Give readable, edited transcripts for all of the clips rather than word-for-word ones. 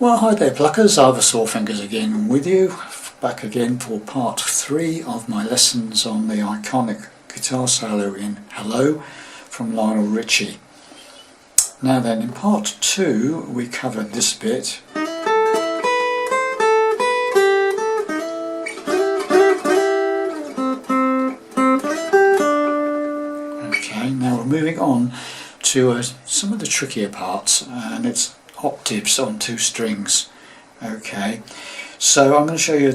Well, hi there pluckers, Ivor Sore Fingers again with you, back again for part 3 of my lessons on the iconic guitar solo in Hello from Lionel Richie. Now then, in part 2 we covered this bit. Okay, now we're moving on to some of the trickier parts, and it's octaves on 2 strings. Okay, so I'm going to show you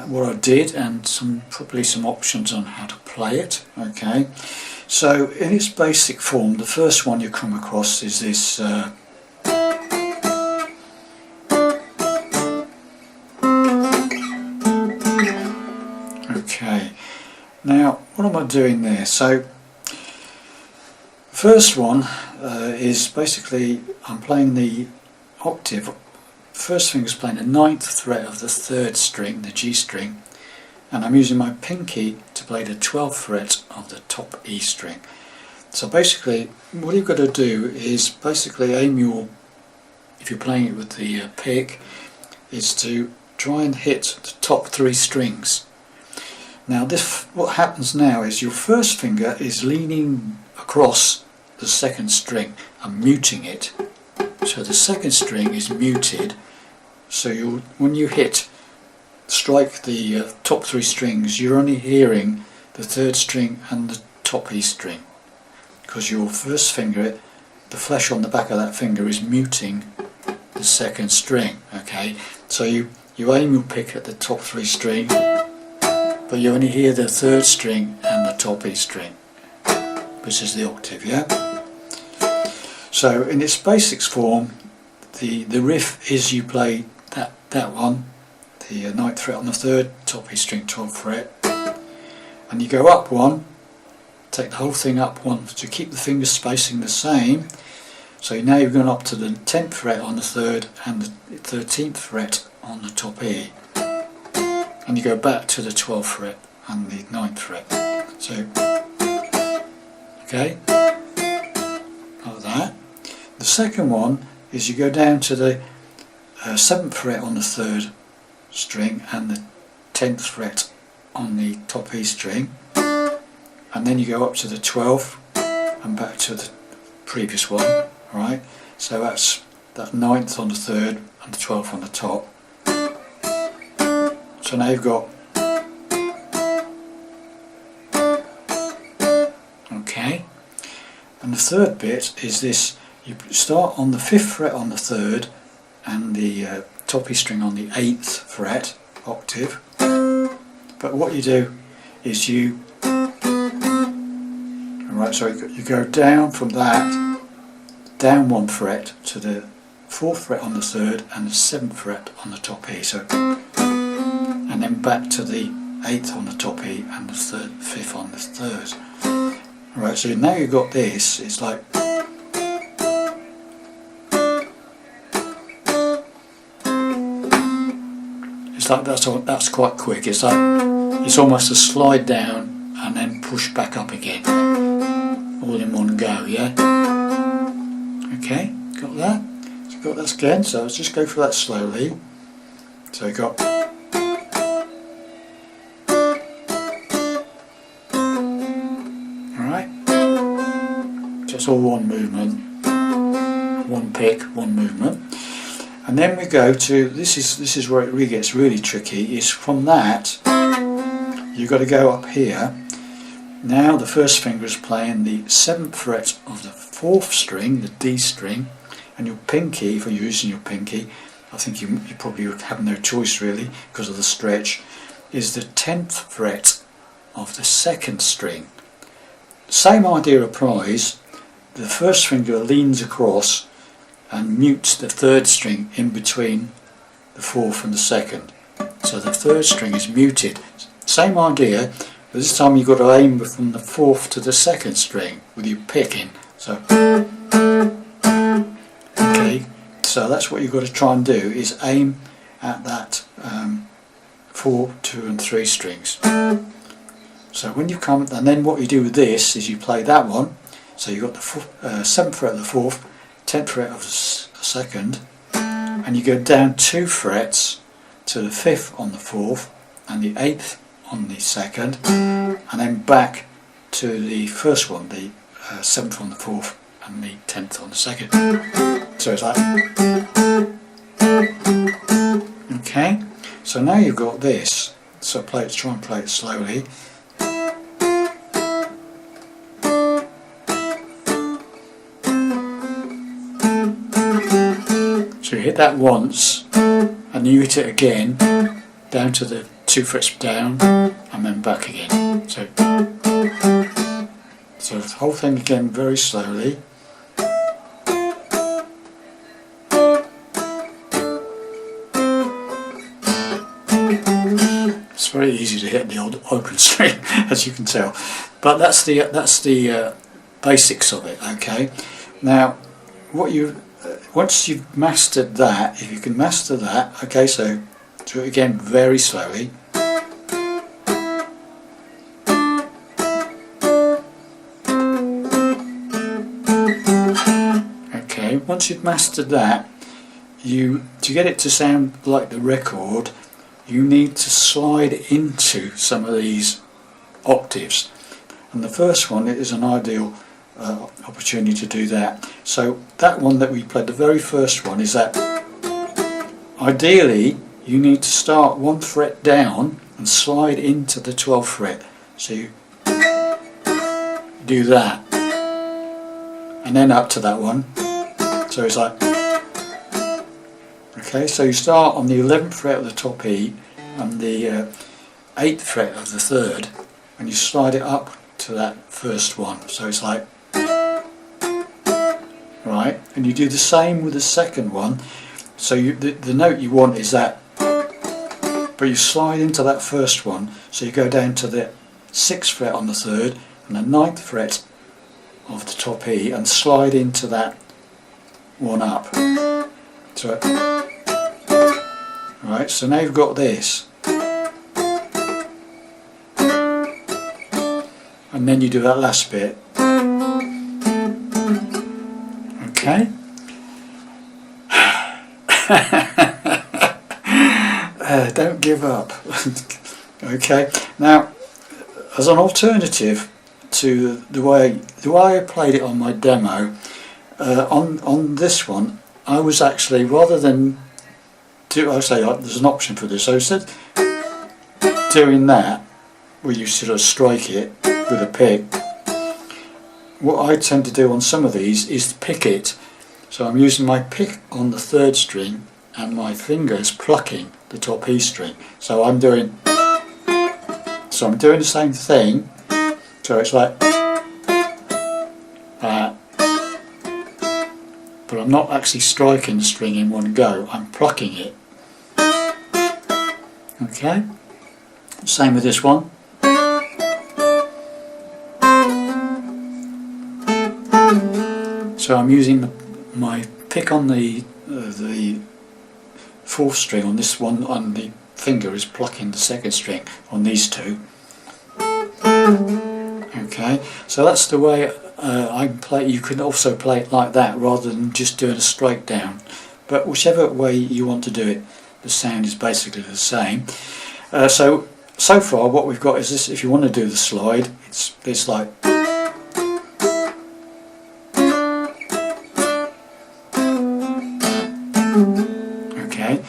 what I did and probably some options on how to play it. Okay, so in its basic form, the first one you come across is this okay, now what am I doing there? So first one is basically I'm playing the octave. First finger is playing the 9th fret of the 3rd string, the G string, and I'm using my pinky to play the 12th fret of the top E string. So basically what you've got to do is basically aim your, if you're playing it with the pick, is to try and hit the top 3 strings. Now this, what happens now is your first finger is leaning across the 2nd string and muting it, so the 2nd string is muted, so when you strike the top 3 strings, you're only hearing the 3rd string and the top E string, because your first finger, the flesh on the back of that finger, is muting the 2nd string. Okay, so you aim your pick at the top 3 string, but you only hear the 3rd string and the top E string, which is the octave, yeah? So in its basics form, the riff is you play that one, the 9th fret on the 3rd, top E string, 12th fret, and you go up one, take the whole thing up one to keep the finger spacing the same. So now you've gone up to the 10th fret on the 3rd and the 13th fret on the top E, and you go back to the 12th fret and the 9th fret. So, okay, like that. The second one is you go down to the 7th fret on the 3rd string and the 10th fret on the top E string, and then you go up to the 12th and back to the previous one. Right, so that's that 9th on the 3rd and the 12th on the top. So now you've got, okay, and the third bit is this. You start on the 5th fret on the 3rd and the top E string on the 8th fret octave, but what you do is you go down from that, down 1 fret to the 4th fret on the 3rd and the 7th fret on the top E, so, and then back to the 8th on the top E and the 5th on the 3rd. Right, so now you've got this, it's like, that's quite quick. It's like, it's almost a slide down and then push back up again, all in one go, yeah? Okay, got that? So got that again, so let's just go through that slowly. So you got, alright, just all one movement, one pick, one movement. And then we go to, this is where it really gets tricky, is from that you've got to go up here. Now the first finger is playing the 7th fret of the 4th string, the D string, and your pinky, if you're using your pinky, I think you probably have no choice really because of the stretch, is the 10th fret of the 2nd string. Same idea applies. The first finger leans across and mutes the 3rd string in between the 4th and the 2nd. So the 3rd string is muted. Same idea, but this time you've got to aim from the 4th to the 2nd string with your picking. So, okay, so that's what you've got to try and do, is aim at that 4, 2 and 3 strings. So when you come, and then what you do with this is you play that one, so you've got the 7th fret of the 4th, 10th fret of the 2nd, and and you go down 2 frets to the 5th on the 4th and the 8th on the 2nd, and then back to the first one, the 7th on the 4th and the 10th on the 2nd. So it's like, okay, so now you've got this. So try and play it slowly. So you hit that once, and you hit it again, down to the 2 frets down, and then back again. So the whole thing again very slowly. It's very easy to hit the old open string, as you can tell. But that's the basics of it. Okay. Now, once you've mastered that, if you can master that, okay, so do it again very slowly. Okay, once you've mastered that, to get it to sound like the record, you need to slide into some of these octaves. And the first one is an ideal opportunity to do that. So that one that we played, the very first one, is that ideally you need to start 1 fret down and slide into the 12th fret. So you do that, and then up to that one. So it's like, okay, so you start on the 11th fret of the top E and the 8th fret of the 3rd, and you slide it up to that first one. So it's like, right, and you do the same with the second one. So the note you want is that, but you slide into that first one, so you go down to the 6th fret on the 3rd and the 9th fret of the top E and slide into that one up. So, right, so now you've got this, and then you do that last bit. Okay. Don't give up. Okay. Now, as an alternative to the way I played it on my demo, on this one, I was actually, rather than there's an option for this. So instead doing that, where you sort of strike it with a pick, what I tend to do on some of these is pick it. So I'm using my pick on the 3rd string and my fingers plucking the top E string. So I'm doing the same thing. So it's like that, but I'm not actually striking the string in one go, I'm plucking it. Okay, same with this one. So I'm using my pick on the 4th string on this one, on the finger is plucking the 2nd string on these two. Okay, so that's the way I play. You can also play it like that rather than just doing a straight down, but whichever way you want to do it, the sound is basically the same. So far what we've got is this. If you want to do the slide, it's like, okay,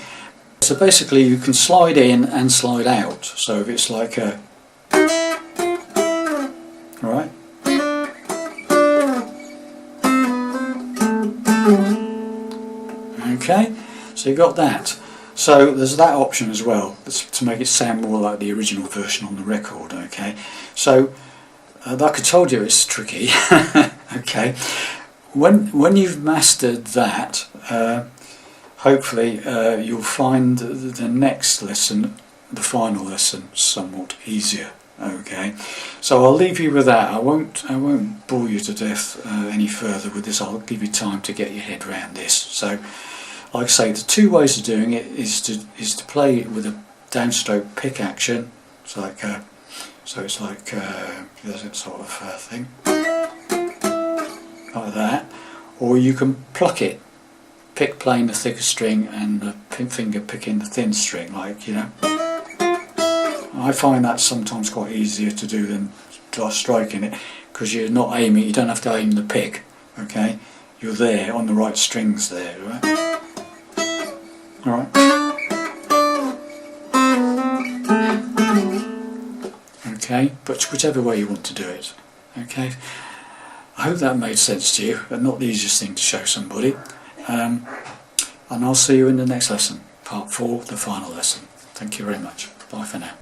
so basically you can slide in and slide out. So if it's like a, right, okay, so you got that. So there's that option as well, to make it sound more like the original version on the record. Okay, so like I told you, it's tricky. Okay, when you've mastered that, hopefully you'll find the next lesson, the final lesson, somewhat easier. Okay, so I'll leave you with that. I won't bore you to death any further with this. I'll give you time to get your head around this. So, like I say, the two ways of doing it is to play it with a downstroke pick action. It's like it's like there's a sort of thing like that, or you can pluck it pick playing the thicker string and the finger picking the thin string, like, you know. I find that sometimes quite easier to do than striking it, because you're not aiming, you don't have to aim the pick, okay? You're there on the right strings there, right? Alright. Okay, but whichever way you want to do it, okay? I hope that made sense to you, but not the easiest thing to show somebody. And I'll see you in the next lesson, part 4, the final lesson. Thank you very much. Bye for now.